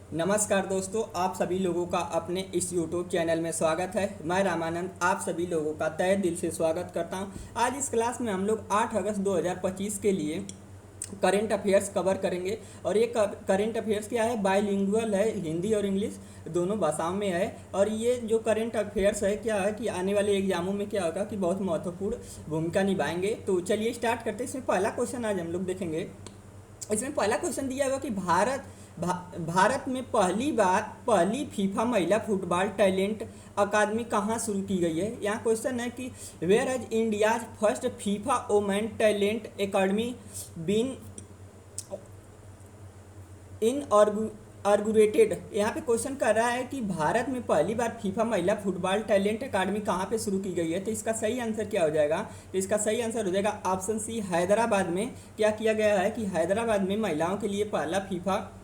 नमस्कार दोस्तों, आप सभी लोगों का अपने इस YouTube चैनल में स्वागत है। मैं रामानंद आप सभी लोगों का तहे दिल से स्वागत करता हूं। आज इस क्लास में हम लोग 8 अगस्त 2025 के लिए करेंट अफेयर्स कवर करेंगे। और ये करेंट अफेयर्स क्या है, बायलिंगुअल है, हिंदी और इंग्लिश दोनों भाषाओं में है। और ये जो करेंट अफेयर्स है क्या है कि आने वाले एग्जामों में क्या होगा कि बहुत महत्वपूर्ण भूमिका निभाएंगे। तो चलिए स्टार्ट करते हैं। इसमें पहला क्वेश्चन आज हम लोग देखेंगे। इसमें पहला क्वेश्चन दिया हुआ कि भारत में पहली फीफा महिला फुटबॉल टैलेंट अकादमी कहाँ शुरू की गई है। यहाँ क्वेश्चन है कि where has India's first FIFA women talent academy been inaugurated. यहाँ पे क्वेश्चन कर रहा है कि भारत में पहली बार फीफा महिला फुटबॉल टैलेंट अकादमी कहाँ पे शुरू की गई है। तो इसका सही आंसर क्या हो जाएगा। तो इसका सही आंसर हो जाएगा ऑप्शन सी, हैदराबाद में। क्या किया गया है कि हैदराबाद में महिलाओं के लिए पहला फीफा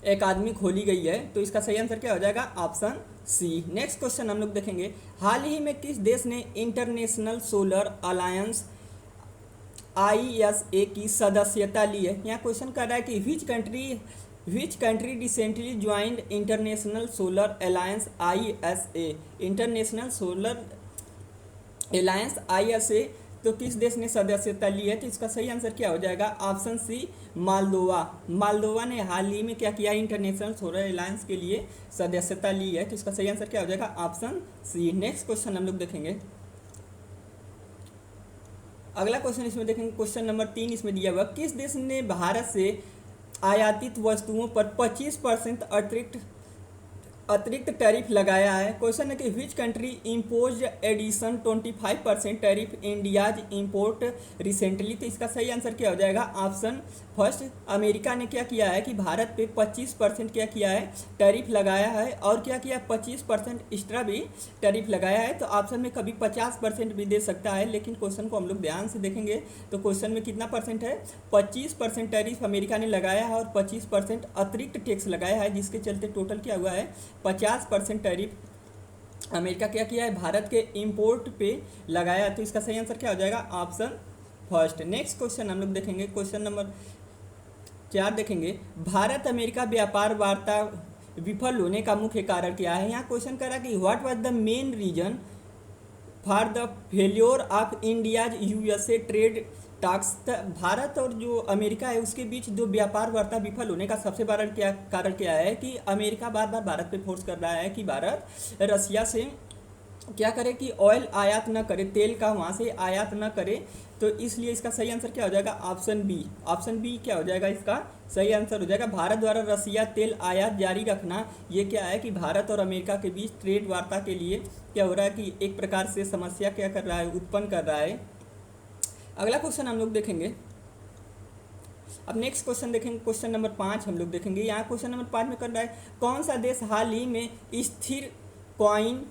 अकादमी खोली गई है। तो इसका सही आंसर क्या हो जाएगा, ऑप्शन सी। नेक्स्ट क्वेश्चन हम लोग देखेंगे। हाल ही में किस देश ने इंटरनेशनल सोलर अलायंस ISA की सदस्यता ली है। यहाँ क्वेश्चन कर रहा है कि which country recently joined international solar alliance ISA। International solar alliance ISA तो किस देश ने सदस्यता ली है। तो इसका सही आंसर क्या हो जाएगा, ऑप्शन सी, मालदोवा। मालदोवा ने हाल ही में क्या किया, इंटरनेशनल सोलर अलायंस के लिए सदस्यता ली है। तो इसका सही आंसर क्या हो जाएगा, ऑप्शन सी। नेक्स्ट क्वेश्चन हम लोग देखेंगे। अगला क्वेश्चन इसमें देखेंगे, क्वेश्चन नंबर 3 इसमें दिया हुआ, किस देश ने भारत से आयातित वस्तुओं पर 25% अतिरिक्त टैरिफ लगाया है। क्वेश्चन है कि which country impose addition 25% tariff India's import recently. तो इसका सही आंसर क्या हो जाएगा, ऑप्शन फर्स्ट, अमेरिका ने क्या किया है कि भारत पे 25% क्या किया है, टैरिफ लगाया है। और क्या किया, 25% एक्स्ट्रा भी टैरिफ लगाया है। तो ऑप्शन में कभी 50% भी दे सकता है, लेकिन क्वेश्चन को हम लोग ध्यान से देखेंगे तो क्वेश्चन में कितना परसेंट है, 25% टैरिफ अमेरिका ने लगाया है और 25% अतिरिक्त टैक्स लगाया है, जिसके चलते टोटल क्या हुआ है, 50% टैरिफ अमेरिका क्या किया है, भारत के इंपोर्ट पे लगाया। तो इसका सही आंसर क्या हो जाएगा, ऑप्शन फर्स्ट। नेक्स्ट क्वेश्चन हम लोग देखेंगे, क्वेश्चन नंबर 4 देखेंगे। भारत अमेरिका व्यापार वार्ता विफल होने का मुख्य कारण क्या है। यहाँ क्वेश्चन करा कि what was the main reason for the failure of India's USA trade talks. Bharat और जो अमेरिका है उसके बीच जो व्यापार वार्ता विफल होने का सबसे बड़ा कारण क्या है कि अमेरिका बार बार भारत पे फोर्स कर रहा है कि भारत रसिया से क्या करे कि ऑयल आयात न करे, तेल का वहाँ से आयात न करे। तो इसलिए इसका सही आंसर क्या हो जाएगा, ऑप्शन बी। ऑप्शन बी क्या हो जाएगा, इसका सही आंसर हो जाएगा भारत द्वारा रसिया तेल आयात जारी रखना। ये क्या है कि भारत और अमेरिका के बीच ट्रेड वार्ता के लिए क्या हो रहा है कि एक प्रकार से समस्या क्या कर रहा है, उत्पन्न कर रहा है। अगला क्वेश्चन हम लोग देखेंगे। अब नेक्स्ट क्वेश्चन देखेंगे, क्वेश्चन नंबर 5 हम लोग देखेंगे। यहाँ क्वेश्चन नंबर 5 में कर रहा है, कौन सा देश हाल ही में स्थिर कॉइन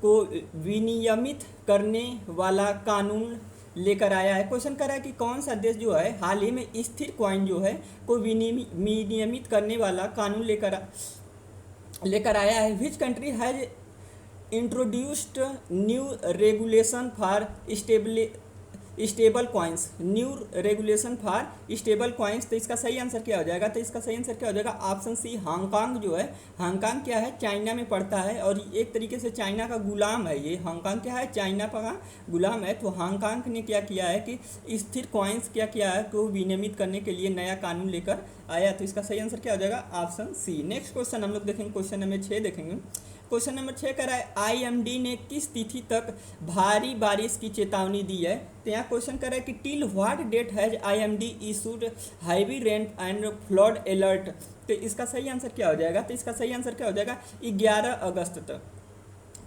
को विनियमित करने वाला कानून लेकर आया है। क्वेश्चन कर रहा है कि कौन सा देश जो है हाल ही में स्थिर कॉइन जो है को विनियमित करने वाला कानून लेकर आया है। Which country has introduced new regulation for stable coins. New regulation for stable coins. तो इसका सही आंसर क्या हो जाएगा, तो इसका सही आंसर क्या हो जाएगा, ऑप्शन सी, हांगकांग जो है। हांगकांग क्या है, चाइना में पड़ता है और एक तरीके से चाइना का गुलाम है ये। हांगकांग क्या है, चाइना का गुलाम है। तो हांगकांग ने क्या किया है कि स्थिर कॉइन्स क्या किया है को विनियमित करने के लिए नया कानून लेकर आया। तो इसका सही आंसर क्या हो जाएगा, ऑप्शन सी। नेक्स्ट क्वेश्चन हम लोग देखेंगे, क्वेश्चन नंबर 6 देखेंगे। क्वेश्चन नंबर 6 कर रहा है, IMD ने किस तिथि तक भारी बारिश की चेतावनी दी है। तो यहाँ क्वेश्चन कर रहा है कि till what date has IMD issued heavy rain and flood alert. तो इसका सही आंसर क्या हो जाएगा, तो इसका सही आंसर क्या हो जाएगा, 11 अगस्त तक।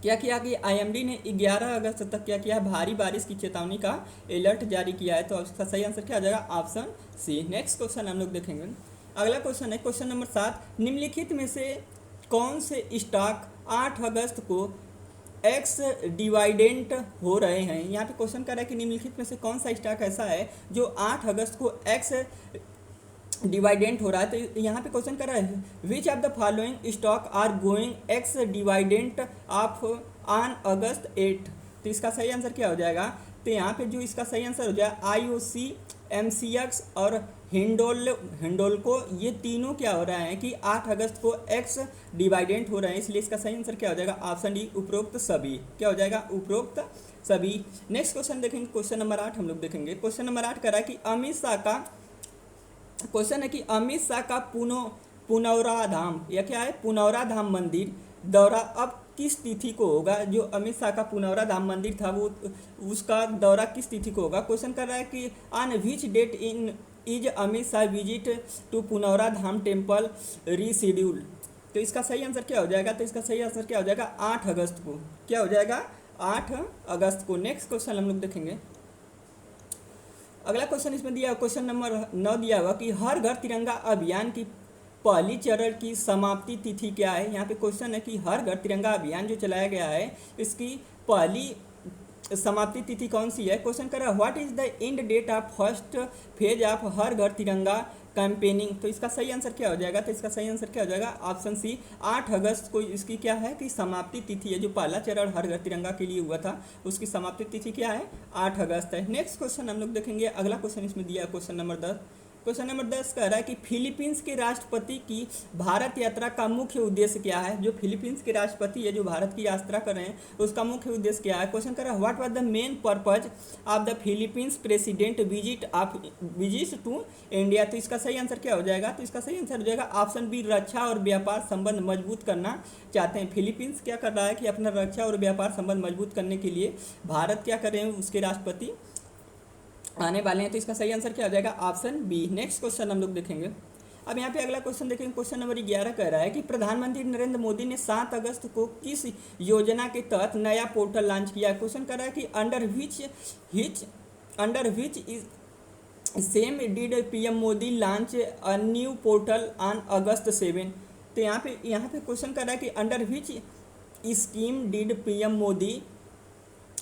क्या किया कि IMD ने 11 अगस्त तक क्या किया, भारी बारिश की चेतावनी का अलर्ट जारी किया है। तो इसका सही आंसर क्या हो जाएगा, ऑप्शन सी। नेक्स्ट क्वेश्चन हम लोग देखेंगे। अगला क्वेश्चन है क्वेश्चन नंबर 7, निम्नलिखित में से कौन से स्टॉक 8 अगस्त को एक्स डिवाइडेंट हो रहे हैं। यहाँ पे क्वेश्चन कर रहा है कि निम्नलिखित में से कौन सा स्टॉक ऐसा है जो 8 अगस्त को एक्स डिवाइडेंट हो रहा है। तो यहाँ पे क्वेश्चन कर रहा है, which of the following stock are going ex dividend off on August 8। तो इसका सही आंसर क्या हो जाएगा, तो यहाँ पे जो इसका सही आंसर हो जाए IOC, MCX और हिंडोल्को, ये तीनों क्या हो रहा है कि 8 अगस्त को एक्स डिवाइडेंट हो रहे हैं, इसलिए इसका सही आंसर क्या हो जाएगा, ऑप्शन डी उपरोक्त सभी। क्या हो जाएगा, उपरोक्त सभी। नेक्स्ट क्वेश्चन देखेंगे, क्वेश्चन नंबर 8 हम लोग देखेंगे। क्वेश्चन नंबर 8 कह रहा है कि अमित शाह का, क्वेश्चन है कि अमित शाह का पुनौरा धाम, या क्या है, पुनौरा धाम मंदिर दौरा अब किस तिथि को होगा। जो अमित शाह का पुनौरा धाम मंदिर था वो उसका दौरा किस तिथि को होगा। क्वेश्चन कर रहा है कि on which date in is Amit Shah visit to Punaura Dham temple reschedule. तो इसका सही आंसर क्या हो जाएगा, तो इसका सही आंसर क्या हो जाएगा, 8 अगस्त को। क्या हो जाएगा, 8 अगस्त को। नेक्स्ट क्वेश्चन हम लोग देखेंगे। अगला क्वेश्चन इसमें दिया, क्वेश्चन नंबर 9 दिया हुआ कि हर घर तिरंगा अभियान की पहली चरण की समाप्ति तिथि क्या है। यहाँ पे क्वेश्चन है कि हर घर तिरंगा अभियान जो चलाया गया है इसकी पहली समाप्ति तिथि कौन सी है। क्वेश्चन कर रहा है what is the end date of first phase of Har Ghar Tiranga campaigning. तो इसका सही आंसर क्या हो जाएगा, तो इसका सही आंसर क्या हो जाएगा, ऑप्शन सी 8 अगस्त को इसकी क्या है कि समाप्ति तिथि है। जो पहला चरण हर घर तिरंगा के लिए हुआ था उसकी समाप्ति तिथि क्या है, 8 अगस्त है। नेक्स्ट क्वेश्चन हम लोग देखेंगे। अगला क्वेश्चन इसमें दिया क्वेश्चन नंबर 10। क्वेश्चन नंबर 10 कह रहा है कि फिलीपींस के राष्ट्रपति की भारत यात्रा का मुख्य उद्देश्य क्या है। जो फिलीपींस के राष्ट्रपति है जो भारत की यात्रा कर रहे हैं उसका मुख्य उद्देश्य क्या है। क्वेश्चन कर रहा है what was the main purpose of the Philippines president visit to India. तो इसका सही आंसर क्या हो जाएगा, तो इसका सही आंसर हो जाएगा ऑप्शन बी, रक्षा और व्यापार संबंध मजबूत करना चाहते हैं। फिलीपींस क्या कर रहा है कि अपना रक्षा और व्यापार संबंध मजबूत करने के लिए भारत क्या कर रहे हैं, उसके राष्ट्रपति आने वाले हैं। तो इसका सही आंसर क्या हो जाएगा, ऑप्शन बी। नेक्स्ट क्वेश्चन हम लोग देखेंगे। अब यहाँ पे अगला क्वेश्चन देखेंगे। क्वेश्चन नंबर 11 कह रहा है कि प्रधानमंत्री नरेंद्र मोदी ने 7 अगस्त को किस योजना के तहत नया पोर्टल लॉन्च किया। क्वेश्चन कर रहा है कि under which same did PM Modi launch a new portal on August 7। तो यहाँ पे क्वेश्चन कर रहा है कि under which scheme did PM Modi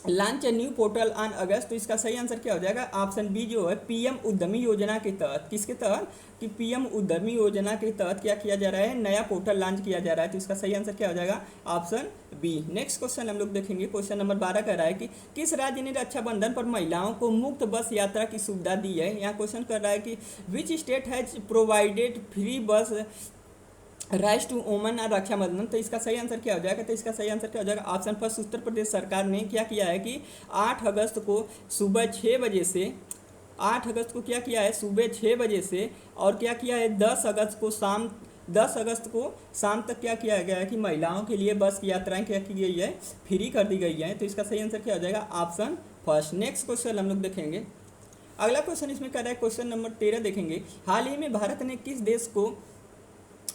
launch new portal on August. तो इसका सही आंसर क्या हो जाएगा, ऑप्शन बी जो है पीएम उद्यमी योजना के तहत। किसके तहत, कि पीएम उद्यमी योजना के तहत क्या किया जा रहा है, नया पोर्टल लॉन्च किया जा रहा है। तो इसका सही आंसर क्या हो जाएगा, ऑप्शन बी। नेक्स्ट क्वेश्चन हम लोग देखेंगे। क्वेश्चन नंबर 12 कह रहा है कि किस राज्य ने रक्षाबंधन पर महिलाओं को मुफ्त बस यात्रा की सुविधा दी है। यहाँ क्वेश्चन कर रहा है कि which state has provided free बस राइज टू वोमेन और रक्षाबंधन। तो इसका सही आंसर क्या हो जाएगा, तो इसका सही आंसर क्या हो जाएगा, ऑप्शन फर्स्ट, उत्तर प्रदेश सरकार ने क्या किया है कि 8 अगस्त को सुबह 6 बजे से 8 अगस्त को क्या किया है, सुबह 6 बजे से और क्या किया है 10 अगस्त को शाम तक क्या किया गया है कि महिलाओं के लिए बस की यात्राएं क्या की गई है, फ्री कर दी गई है। तो इसका सही आंसर क्या हो जाएगा, ऑप्शन फर्स्ट। नेक्स्ट क्वेश्चन हम लोग देखेंगे। अगला क्वेश्चन इसमें कर रहा है क्वेश्चन नंबर 13 देखेंगे। हाल ही में भारत ने किस देश को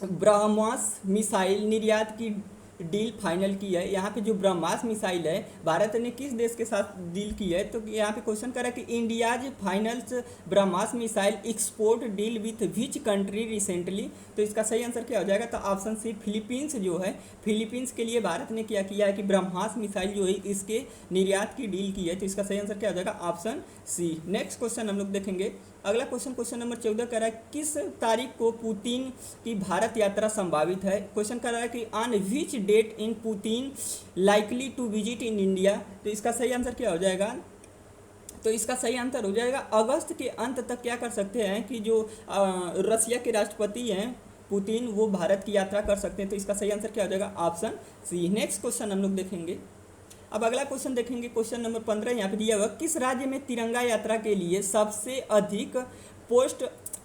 ब्रह्मास मिसाइल निर्यात की डील फाइनल की है। यहाँ पे जो ब्रह्मास मिसाइल है भारत ने किस देश के साथ डील की है। तो यहाँ पे क्वेश्चन करा कि India's finals BrahMos missile export deal with which country recently. तो इसका सही आंसर क्या हो जाएगा, तो ऑप्शन सी फिलीपींस जो है, फिलीपींस के लिए भारत ने क्या किया है कि ब्रह्मास मिसाइल जो है इसके निर्यात की डील की है। तो इसका सही आंसर क्या हो जाएगा, ऑप्शन सी। नेक्स्ट क्वेश्चन हम लोग देखेंगे। अगला क्वेश्चन नंबर 14 कर रहा है किस तारीख को पुतिन की भारत यात्रा संभावित है। क्वेश्चन कर रहा है कि on which date in Putin likely to visit in India. तो इसका सही आंसर क्या हो जाएगा, तो इसका सही आंसर हो जाएगा अगस्त के अंत तक क्या कर सकते हैं कि जो रसिया के राष्ट्रपति हैं पुतिन वो भारत की यात्रा कर सकते हैं। तो इसका सही आंसर क्या हो जाएगा, ऑप्शन सी। नेक्स्ट क्वेश्चन हम लोग देखेंगे। अब अगला क्वेश्चन देखेंगे। क्वेश्चन नंबर 15 यहाँ पे दिया हुआ किस राज्य में तिरंगा यात्रा के लिए सबसे अधिक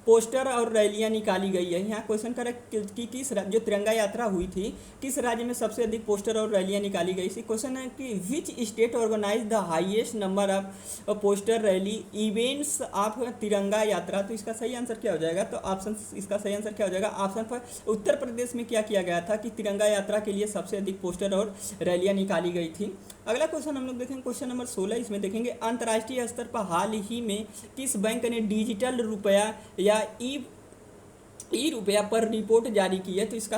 पोस्टर और रैलियाँ निकाली गई है। यहाँ क्वेश्चन करा कि किस जो तिरंगा यात्रा हुई थी किस राज्य में सबसे अधिक पोस्टर और रैलियाँ निकाली गई थी। क्वेश्चन है कि which state organize the highest number of poster rally events of Tiranga Yatra. तो इसका सही आंसर क्या हो जाएगा, तो ऑप्शन इसका सही आंसर क्या हो जाएगा, ऑप्शन पर उत्तर प्रदेश में क्या किया गया था कि तिरंगा यात्रा के लिए सबसे अधिक पोस्टर और रैलियाँ निकाली गई थी। अगला क्वेश्चन हम लोग देखेंगे। क्वेश्चन नंबर 16 इसमें देखेंगे अंतर्राष्ट्रीय स्तर पर हाल ही में किस बैंक ने डिजिटल रुपया या ई रुपया पर रिपोर्ट जारी की है। तो इसका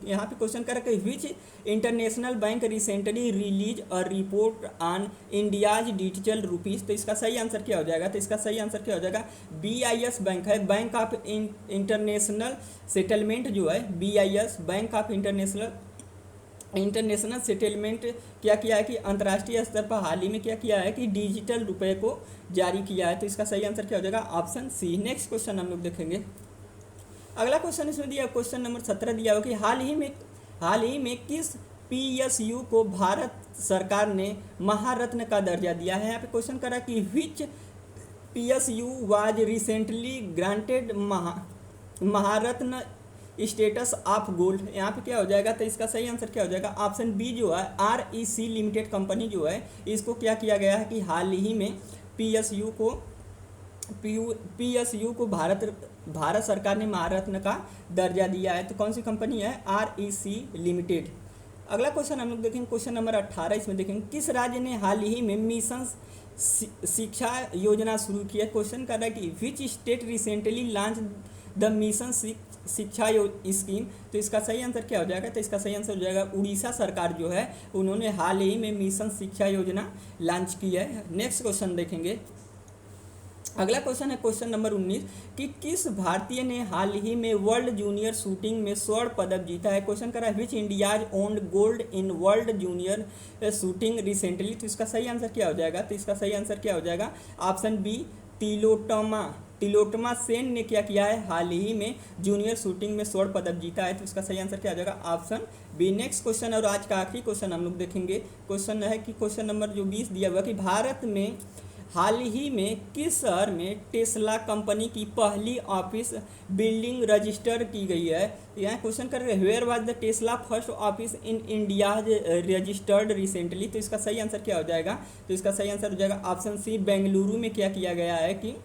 यहाँ पे क्वेश्चन कर रहा है विच international bank recently release a report on India's digital rupees. तो इसका सही आंसर क्या हो जाएगा, तो इसका सही आंसर क्या हो जाएगा, BIS बैंक है, बैंक ऑफ इंटरनेशनल सेटलमेंट जो है BIS bank of international international settlement क्या किया है कि अंतर्राष्ट्रीय स्तर पर हाल ही में क्या किया है कि डिजिटल रुपए को जारी किया है। तो इसका सही आंसर क्या हो जाएगा? ऑप्शन सी। नेक्स्ट क्वेश्चन हम लोग देखेंगे। अगला क्वेश्चन इसमें दिया, क्वेश्चन नंबर 17 दिया हुआ कि हाल ही में किस पीएसयू को भारत सरकार ने महारत्न का दर्जा दिया है। यहाँ पे क्वेश्चन करा कि which PSU was recently granted Maharatna status of gold. यहाँ पे क्या हो जाएगा? तो इसका सही आंसर क्या हो जाएगा? ऑप्शन बी जो है REC लिमिटेड कंपनी जो है इसको क्या किया गया है कि हाल ही में पीएसयू को भारत सरकार ने महारत्न का दर्जा दिया है। तो कौन सी कंपनी है? REC limited. अगला क्वेश्चन हम लोग देखेंगे, क्वेश्चन नंबर 18 इसमें देखेंगे किस राज्य ने हाल ही में मिशन शिक्षा योजना शुरू की है। क्वेश्चन कर रहा है कि which state recently launch the mission शिक्षा स्कीम। तो इसका सही आंसर क्या हो जाएगा? तो इसका सही आंसर हो जाएगा उड़ीसा सरकार जो है उन्होंने हाल ही में मिशन शिक्षा योजना लॉन्च की है। नेक्स्ट क्वेश्चन देखेंगे। अगला क्वेश्चन है क्वेश्चन नंबर 19 कि किस भारतीय ने हाल ही में वर्ल्ड जूनियर शूटिंग में स्वर्ण पदक जीता है। क्वेश्चन करा है which India's owned gold in world junior shooting recently. तो इसका सही आंसर क्या हो जाएगा? तो इसका सही आंसर क्या हो जाएगा? ऑप्शन बी तिलोत्तमा सेन ने क्या किया है? हाल ही में जूनियर शूटिंग में स्वर्ण पदक जीता है। तो इसका सही आंसर क्या हो जाएगा? Option B. नेक्स्ट क्वेश्चन और आज का आखिरी क्वेश्चन हम लोग देखेंगे। क्वेश्चन है कि क्वेश्चन नंबर जो 20 दिया हुआ कि भारत में हाल ही में किस शहर में टेस्ला कंपनी की पहली ऑफिस बिल्डिंग रजिस्टर की गई है। यहाँ क्वेश्चन कर रहे हैं where was the Tesla first office in India registered recently. तो इसका सही आंसर क्या हो जाएगा? तो इसका सही आंसर हो जाएगा ऑप्शन सी। बेंगलुरु में क्या किया गया है कि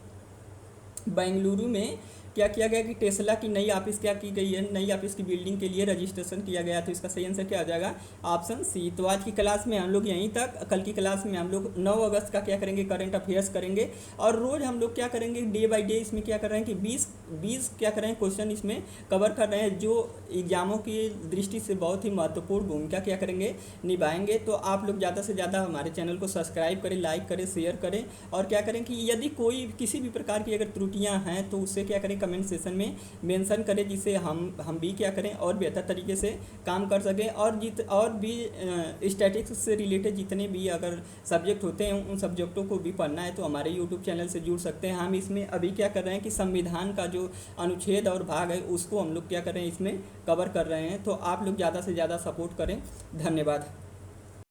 बेंगलुरु में क्या किया गया कि टेस्ला की नई ऑफिस क्या की गई है, नई ऑफिस की बिल्डिंग के लिए रजिस्ट्रेशन किया गया। तो इसका सही आंसर क्या हो जाएगा? Option C. तो आज की क्लास में हम लोग यहीं तक। कल की क्लास में हम लोग 9 अगस्त का क्या करेंगे? करंट अफेयर्स करेंगे। और रोज़ हम लोग क्या करेंगे? डे बाय डे इसमें क्या कर रहे हैं कि 20 क्या कर रहे हैं क्वेश्चन इसमें कवर कर रहे हैं जो एग्जामों की दृष्टि से बहुत ही महत्वपूर्ण भूमिका क्या करेंगे? निभाएंगे। तो आप लोग ज़्यादा से ज़्यादा हमारे चैनल को सब्सक्राइब करें, लाइक करें, शेयर करें। और क्या करें कि यदि कोई किसी भी प्रकार की अगर त्रुटियाँ हैं तो उससे क्या करें? कमेंट सेशन में मेंशन करें, जिससे हम भी क्या करें और बेहतर तरीके से काम कर सकें। और भी स्टैटिस्टिक्स से रिलेटेड जितने भी अगर सब्जेक्ट होते हैं उन सब्जेक्टों को भी पढ़ना है तो हमारे यूट्यूब चैनल से जुड़ सकते हैं। हम इसमें अभी क्या कर रहे हैं कि संविधान का जो अनुच्छेद और भाग है उसको हम लोग क्या कर रहे हैं इसमें कवर कर रहे हैं। तो आप लोग ज़्यादा से ज़्यादा सपोर्ट करें। धन्यवाद।